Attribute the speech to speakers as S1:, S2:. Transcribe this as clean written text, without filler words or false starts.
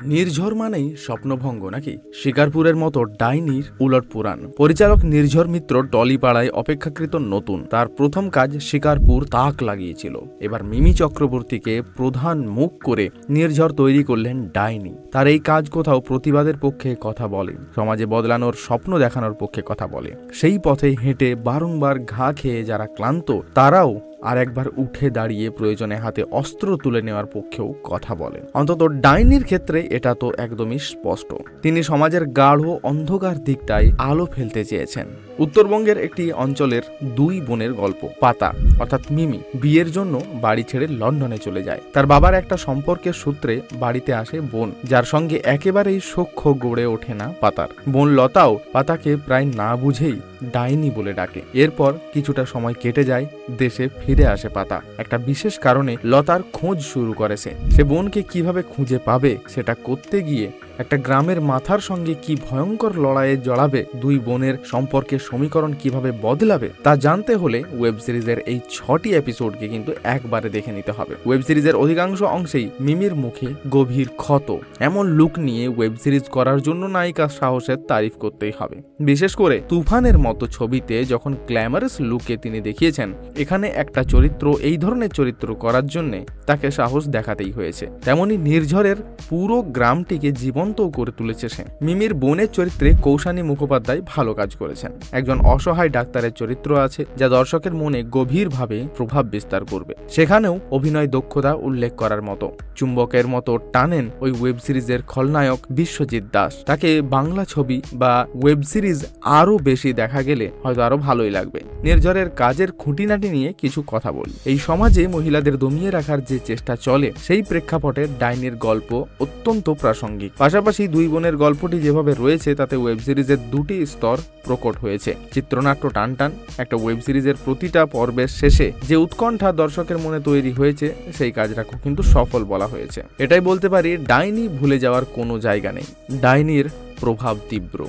S1: নির্ঝর মানেই স্বপ্নভঙ্গ নাকি? শিকারপুরের মতো ডাইনির উলট পুরাণ। পরিচালক নির্ঝর মিত্র টলিপাড়ায় অপেক্ষাকৃত নতুন। তার প্রথম কাজ শিকারপুর তাক লাগিয়েছিল। এবার মিমি চক্রবর্তীকে প্রধান মুখ করে নির্ঝর তৈরি করলেন ডাইনি। তার এই কাজ কোথাও প্রতিবাদের পক্ষে কথা বলে, সমাজে বদলানোর স্বপ্ন দেখানোর পক্ষে কথা বলে। সেই পথে হেঁটে বারংবার ঘা খেয়ে যারা ক্লান্ত, তারাও আর একবার উঠে দাঁড়িয়ে প্রয়োজনে হাতে অস্ত্র তুলে নেওয়ার পক্ষেও কথা বলেন। অন্তত ডাইনির ক্ষেত্রে এটা তো একদমই স্পষ্ট। তিনি সমাজের গাঢ় অন্ধকার দিকটায় আলো ফেলতে চেয়েছেন। উত্তরবঙ্গের একটি অঞ্চলের দুই বোনের গল্প। পাতা অর্থাৎ মিমি বিয়ের জন্য বাড়ি ছেড়ে লন্ডনে চলে যায়। তার বাবার একটা সম্পর্কের সূত্রে বাড়িতে আসে বোন, যার সঙ্গে একেবারেই সখ্য গড়ে ওঠে না পাতার। বোন লতাও পাতাকে প্রায় না বুঝেই ডাইনি বলে ডাকে। এরপর কিছুটা সময় কেটে যায়, দেশে ফিরে আসে পাতা। একটা বিশেষ কারণে লতার খোঁজ শুরু করেছে। সে বোনকে কিভাবে খুঁজে পাবে, সেটা করতে গিয়ে একটা গ্রামের মাথার সঙ্গে কি ভয়ঙ্কর লড়াইয়ে জড়াবে, দুই বোনের সম্পর্কের সমীকরণ কিভাবে বদলাবে, তা জানতে হলে ওয়েব সিরিজের এই 6টি এপিসোডকে কিন্তু একবারে দেখে নিতে হবে। ওয়েব সিরিজের অধিকাংশ অংশেই মিমির মুখে গভীর ক্ষত। এমন লুক নিয়ে ওয়েব সিরিজ করার জন্য নায়িকার সাহসের তারিফ করতেই হবে। বিশেষ করে তুফানের মতো ছবিতে যখন গ্ল্যামারাস লুকে তিনি দেখিয়েছেন, এখানে একটা চরিত্র এই ধরনের চরিত্র করার জন্য তাকে সাহস দেখাতেই হয়েছে। তেমনি নির্ঝরের পুরো গ্রামটিকে জীবন্তও করে তুলেছে সে। মিমির বোনের চরিত্রে কৌশানী মুখোপাধ্যায় ভালো কাজ করেছেন। একজন অসহায় ডাক্তারের চরিত্র আছে, যা দর্শকের মনে গভীরভাবে প্রভাব বিস্তার করবে। সেখানেও অভিনয় দক্ষতা উল্লেখ করার মতো। চুম্বকের মতো টানেন ওই ওয়েব সিরিজের খলনায়ক বিশ্বজিৎ দাস। তাকে বাংলা ছবি বা ওয়েব সিরিজ আরো বেশি দেখা গেলে হয়তো আরো ভালোই লাগবে। নির্ঝরের কাজের খুঁটিনাটি নিয়ে কিছু কথা বলি। এই সমাজে মহিলাদের দমিয়ে রাখার যে চেষ্টা চলে, সেই প্রেক্ষাপটে ডাইনির গল্প অত্যন্ত প্রাসঙ্গিক। পাশাপাশি দুই বোনের গল্পটি যেভাবে রয়েছে, তাতে ওয়েব সিরিজের দুটি স্তর প্রকট হয়েছে। চিত্রনাট্য টানটান। একটা ওয়েব সিরিজের প্রতিটা পর্বের শেষে যে উৎকণ্ঠা দর্শকের মনে তৈরি হয়েছে, সেই কাজটা কিন্তু সফল বলা হয়েছে। এটাই বলতে পারি, ডাইনি ভুলে যাওয়ার কোনো জায়গা নেই। ডাইনির প্রভাব তীব্র।